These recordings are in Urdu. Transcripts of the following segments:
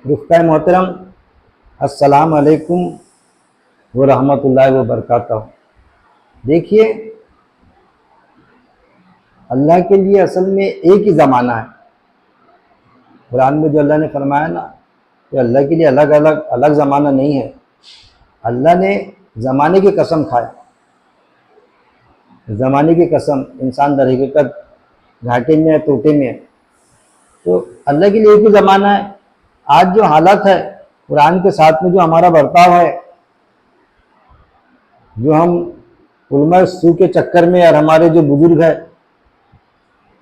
رفقہ محترم، السلام علیکم ورحمۃ اللہ وبرکاتہ۔ دیکھیے، اللہ کے لیے اصل میں ایک ہی زمانہ ہے۔ قرآن میں جو اللہ نے فرمایا نا کہ اللہ کے لیے الگ زمانہ نہیں ہے۔ اللہ نے زمانے کی قسم کھایا، زمانے کی قسم، انسان در حقیقت گھاٹے میں ہے، توٹے میں ہے، تو اللہ کے لیے ایک ہی زمانہ ہے۔ آج جو حالت ہے قرآن کے ساتھ میں، جو ہمارا برتاؤ ہے، جو ہم علماء سو کے چکر میں اور ہمارے جو بزرگ ہیں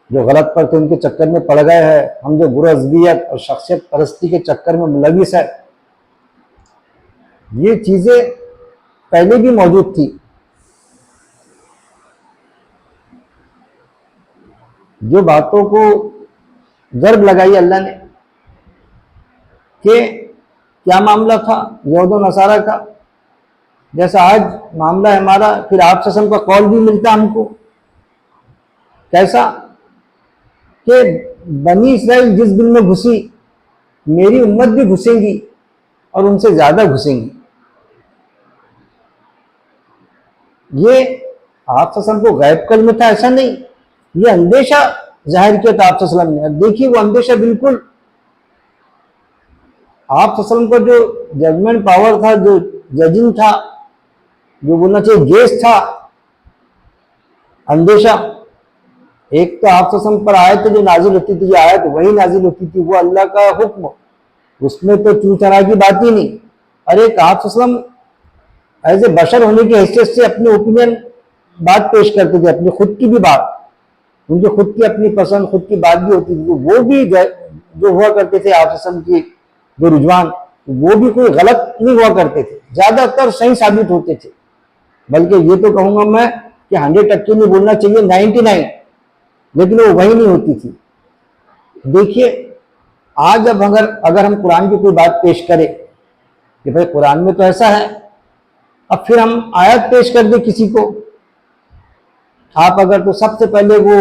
جو غلط پر تھے ان کے چکر میں پڑ گئے ہیں، ہم جو برا عصبیت اور شخصیت پرستی کے چکر میں ملوث ہے، یہ چیزیں پہلے بھی موجود تھی۔ جو باتوں کو ضرب لگائی اللہ نے کہ کیا معاملہ تھا یہود و نصارہ کا، جیسا آج معاملہ ہے ہمارا، پھر آپ سے کا قول بھی ملتا ہم کو، کیسا کہ بنی اسرائیل جس دل میں گھسی، میری امت بھی گھسیں گی اور ان سے زیادہ گھسیں گی۔ یہ آپ کو غیب کل میں تھا، ایسا نہیں، یہ اندیشہ ظاہر کیا تھا آپ نے۔ دیکھیے وہ اندیشہ بالکل آپ کا جو ججمنٹ پاور تھا، جو ججنگ تھا، جو بولنا چاہیے گیس تھا، اندیشہ، ایک تو آپ پر آیت جو نازل ہوتی تھی، آیت وہی نازل ہوتی تھی، وہ اللہ کا حکم، اس میں تو چوں چرا کی بات ہی نہیں۔ اور ایک آپ ایز اے بشر ہونے کی حیثیت سے اپنے اوپینین بات پیش کرتے تھے، اپنی خود کی بھی بات، ان کی خود کی اپنی پسند، خود کی بات بھی ہوتی تھی، وہ بھی جو ہوا کرتے تھے آپ کی جو رجحان، وہ بھی کوئی غلط نہیں ہوا کرتے تھے، زیادہ تر صحیح ثابت ہوتے تھے۔ بلکہ یہ تو کہوں گا میں کہ 100% نہیں بولنا چاہیے، 99، لیکن وہ وہی نہیں ہوتی تھی۔ دیکھیے آج اب اگر ہم قرآن کی کوئی بات پیش کریں کہ بھائی قرآن میں تو ایسا ہے، اب پھر ہم آیت پیش کر دیں کسی کو، آپ اگر تو سب سے پہلے وہ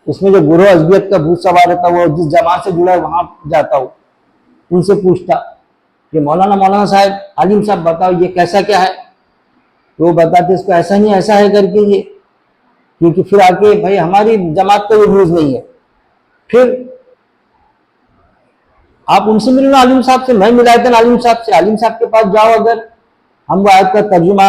اس میں جو گروہ عصبیت کا بھوت سوار رہتا، وہ جس جماعت سے جڑا ہے وہاں جاتا ہو، ان سے پوچھتا کہ مولانا صاحب، عالم صاحب بتاؤ یہ کیسا کیا ہے، تو وہ بتاتے اس کو ایسا نہیں ایسا ہے کر کے، یہ کیونکہ پھر آ کے بھائی ہماری جماعت کا یہ ویوز نہیں ہے۔ پھر آپ ان سے ملنا عالم صاحب سے، میں ملایا تھا عالم صاحب سے، عالم صاحب کے پاس جاؤ، اگر ہم وہ آیت کا ترجمہ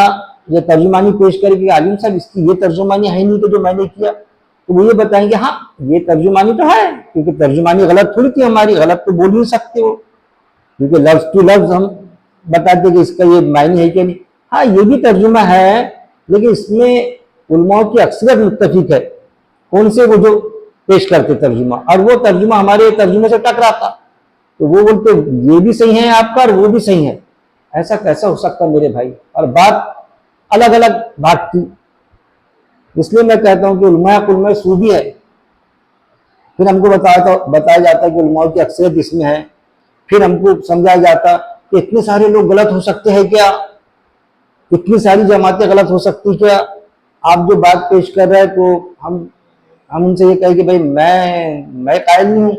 یا ترجمانی پیش کریں کہ عالم صاحب اس کی یہ ترجمانی ہے نہیں تو جو میں نے کیا، تو وہ یہ بتائیں گے ہاں یہ ترجمانی تو ہے، کیونکہ ترجمانی غلط تھوڑی تھی ہماری، غلط تو بول نہیں سکتے وہ، کیونکہ لفظ ٹو لفظ ہم بتاتے کہ اس کا یہ معنی ہے کہ نہیں۔ ہاں یہ بھی ترجمہ ہے، لیکن اس میں علماء کی اکثریت متفق ہے، کون سے وہ جو پیش کرتے ترجمہ، اور وہ ترجمہ ہمارے ترجمے سے ٹکراتا، تو وہ بولتے یہ بھی صحیح ہے آپ کا اور وہ بھی صحیح ہے۔ ایسا کیسا ہو سکتا میرے بھائی، اور بات الگ الگ بات تھی۔ اس لیے میں کہتا ہوں کہ علماء سو بھی ہے، پھر ہم کو بتایا جاتا کہ علماء کی اکثریت اس میں ہے، پھر ہم کو سمجھایا جاتا کہ اتنے سارے لوگ غلط ہو سکتے ہیں کیا، اتنی ساری جماعتیں غلط ہو سکتی کیا، آپ جو بات پیش کر رہے ہیں تو ہم ان سے یہ کہیں کہ بھائی میں قائل نہیں ہوں،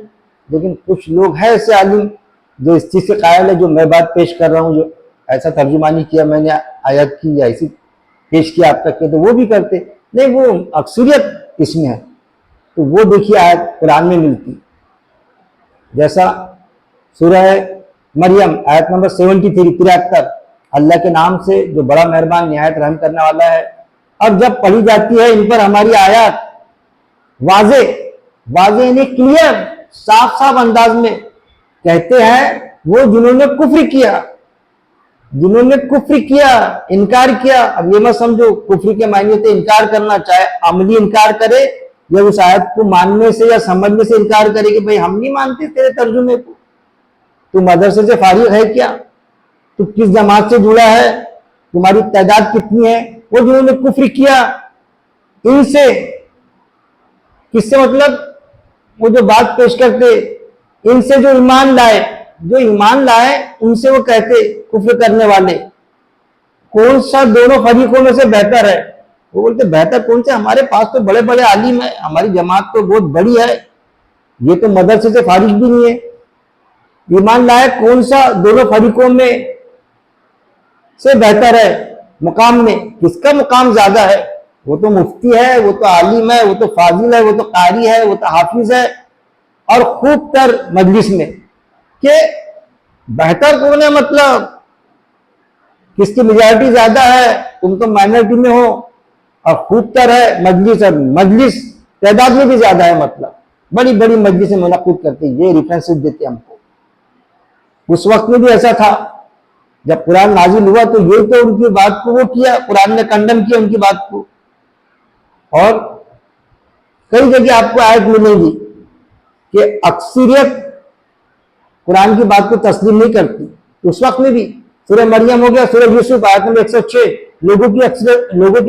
لیکن کچھ لوگ ہیں ایسے عالم جو اس چیز سے قائل ہے جو میں بات پیش کر رہا ہوں، جو ایسا ترجمانی کیا میں نے آیت کی یا ایسی پیش کیا آپ تک کے، تو وہ بھی کرتے نہیں، وہ اکثریت اس میں ہے۔ تو وہ دیکھیے آیت قرآن میں ملتی، جیسا سورہ مریم آیت نمبر 73 اللہ کے نام سے جو بڑا مہربان نہایت رحم کرنے والا ہے۔ اب جب پڑھی جاتی ہے ان پر ہماری آیات واضح یعنی کلیئر، صاف انداز میں، کہتے ہیں وہ جنہوں نے کفر کیا، انکار کیا۔ اب یہ مت سمجھو کفر کے معنی تھے انکار کرنا، چاہے عملی انکار کرے یا اس آیت کو ماننے سے یا سمجھنے سے انکار کرے کہ بھائی ہم نہیں مانتے تیرے ترجمے کو، تو مدرسے سے فارغ ہے کیا، تو کس جماعت سے جڑا ہے، تمہاری تعداد کتنی ہے۔ وہ جنہوں نے کفر کیا، ان سے کس سے مطلب وہ جو بات پیش کرتے، ان سے جو ایمان لائے ان سے وہ کہتے کفر کرنے والے، کون سا دونوں فریقوں میں سے بہتر ہے؟ وہ بولتے بہتر کون سے، ہمارے پاس تو بڑے بڑے عالم ہیں، ہماری جماعت تو بہت بڑی ہے، یہ تو مدرسے سے فارغ بھی نہیں ہے۔ ایمان لائے کون سا دونوں فریقوں میں سے بہتر ہے مقام میں؟ کس کا مقام زیادہ ہے؟ وہ تو مفتی ہے، وہ تو عالم ہے، وہ تو فاضل ہے، وہ تو قاری ہے، وہ تو حافظ ہے، اور خوب تر مجلس میں. کہ بہتر کون ہے؟ مطلب کس کی میجارٹی زیادہ ہے، تم تو مائنورٹی میں ہو، اور خوب تر ہے مجلس، اور مجلس تعداد میں بھی زیادہ ہے. مطلب بڑی بڑی مجلسیں منعقد کرتے، یہ ریفرنسز دیتے ہم کو. اس وقت میں بھی ایسا تھا، جب قرآن نازل ہوا تو یہ تو ان کی بات کو وہ کیا، قرآن نے کنڈم کیا ان کی بات کو. اور کئی جگہ آپ کو آیت ملے گی کہ اکثریت قرآن کی بات کو تسلیم نہیں کرتی. اس وقت میں بھی سورہ مریم ہو گیا، سورہ یوسف آیت نمبر 106، لوگوں کی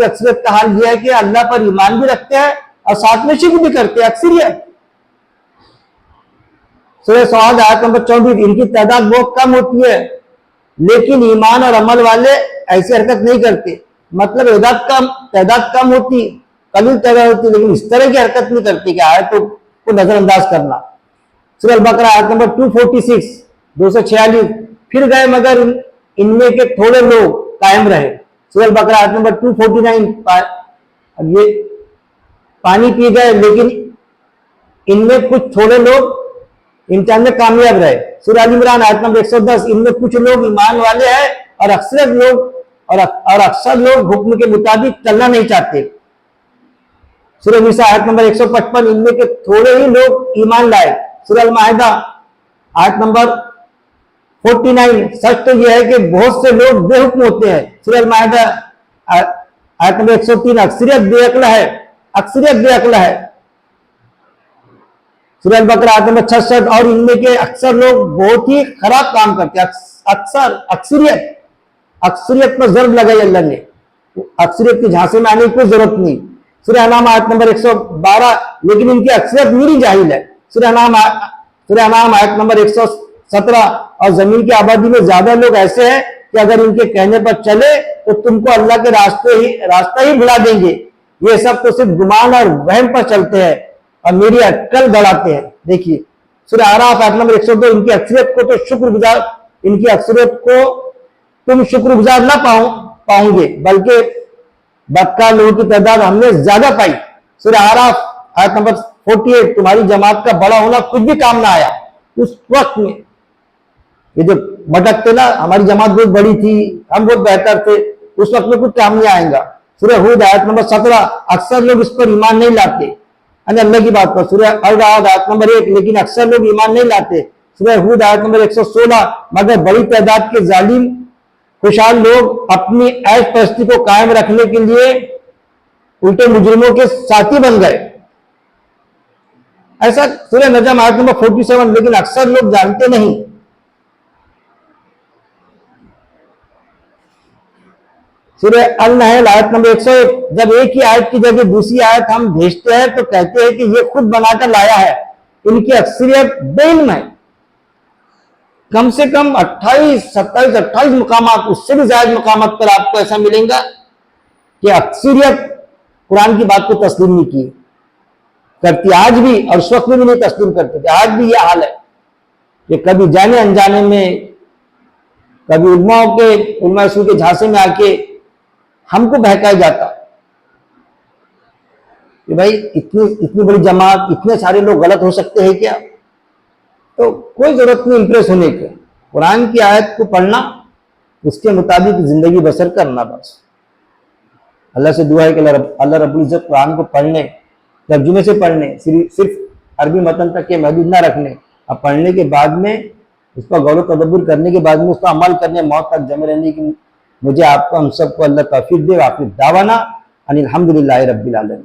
اکثریت کا حال یہ ہے کہ اللہ پر ایمان بھی رکھتے ہیں اور ساتھ میں شرک بھی کرتے ہیں. اکثریت. سورہ سعد آیت نمبر 24، ان کی تعداد بہت کم ہوتی ہے لیکن ایمان اور عمل والے ایسی حرکت نہیں کرتے. مطلب تعداد کم ہوتی، قلیل تعداد ہوتی، لیکن اس طرح کی حرکت نہیں کرتی کہ آیتوں کو نظر انداز کرنا. سورہ البقرہ آیت نمبر 246، 246، پھر گئے مگر ان میں کے تھوڑے لوگ قائم رہے. سورہ البقرہ آیت نمبر 249، یہ پانی پی گئے لیکن ان میں کچھ تھوڑے لوگ امتحان میں کامیاب رہے. سورہ ال عمران آیت نمبر 110، ان میں کچھ لوگ ایمان والے ہیں اور اکثر لوگ حکم کے مطابق چلنا نہیں چاہتے. سورہ نساء آیت نمبر 155، ان میں کے تھوڑے ہی لوگ ایمان لائے. سورہ المائدہ آیت نمبر 49، سچ تو یہ ہے کہ بہت سے لوگ بے حکم ہوتے ہیں. سورہ المائدہ آیت نمبر 103، اکثریت بے عقل ہے. سورہ البقرہ آیت نمبر 66، اور ان میں کے اکثر لوگ بہت ہی خراب کام کرتے ہیں. اکثریت پر ضرب لگائی اللہ نے، اکثریت کی جھانسے میں آنے کی کوئی ضرورت نہیں. سورہ انعام آیت نمبر 112، لیکن ان کی اکثریت میری جاہل ہے. سورہ انعام آیت نمبر 117، اور زمین کی آبادی میں زیادہ لوگ ایسے ہیں کہ اگر ان کے کہنے پر چلے تو تم کو اللہ کے راستہ ہی بھلا دیں گے. یہ سب تو صرف گمان اور وہم پر چلتے ہیں اور میری عقل گڑاتے ہیں. دیکھیے سورہ اعراف آیت نمبر 102، ان کی اکثریت کو تم شکر گزار نہ پاؤں گے بلکہ بدکار لوگوں کی تعداد ہم نے زیادہ پائی. سورہ اعراف آیت نمبر 48، تمہاری جماعت کا بڑا ہونا کچھ بھی کام نہ آیا. اس وقت میں یہ جو بھٹکتے نا، ہماری جماعت بہت بڑی تھی، ہم بہت بہتر تھے، اس وقت میں کچھ کام نہیں آئے گا. سورہ ہود آیت نمبر 17، اکثر لوگ اس پر ایمان نہیں لاتے. اللہ کی بات پر. سورہ الرعد آیت نمبر 1، لیکن اکثر لوگ ایمان نہیں لاتے. سورہ ہود آیت نمبر 116، مگر بڑی تعداد کے ظالم خوشحال لوگ اپنی عیش پرستی کو قائم رکھنے کے لیے الٹے مجرموں کے ساتھی بن گئے. ایسا سورہ نجم آیت نمبر 47، لیکن اکثر لوگ جانتے نہیں. سورہ النحل آیت نمبر 101، جب ایک ہی آیت کی جگہ دوسری آیت ہم بھیجتے ہیں تو کہتے ہیں کہ یہ خود بنا کر لایا ہے. ان کی اکثریت بے علم ہے. کم سے کم 28 مقامات، اس سے بھی زیادہ مقامات پر آپ کو ایسا ملیں گا کہ اکثریت قرآن کی بات کو تسلیم نہیں کرتی. آج بھی، اور اس وقت میں بھی نہیں تسلیم کرتے تھے. آج بھی یہ حال ہے کہ کبھی جانے انجانے میں، کبھی علماء رسول کے جھانسے میں آ کے ہم کو بہکایا جاتا کہ بھائی اتنی بڑی جماعت، اتنے سارے لوگ غلط ہو سکتے ہیں کیا؟ تو کوئی ضرورت نہیں امپریس ہونے کی. قرآن کی آیت کو پڑھنا، اس کے مطابق زندگی بسر کرنا بس. اللہ سے دعا ہے کہ اللہ رب العزت قرآن کو پڑھنے، ترجمے سے پڑھنے، صرف عربی متن تک کے محدود نہ رکھنے، اور پڑھنے کے بعد میں اس پر غور و تدبر کرنے کے بعد میں اس پر عمل کرنے، موت تک جمع رہنے کی مجھے آپ کو، ہم سب کو اللہ توفیق دے. وآخر دعوانا ان الحمدللہ رب العالمین.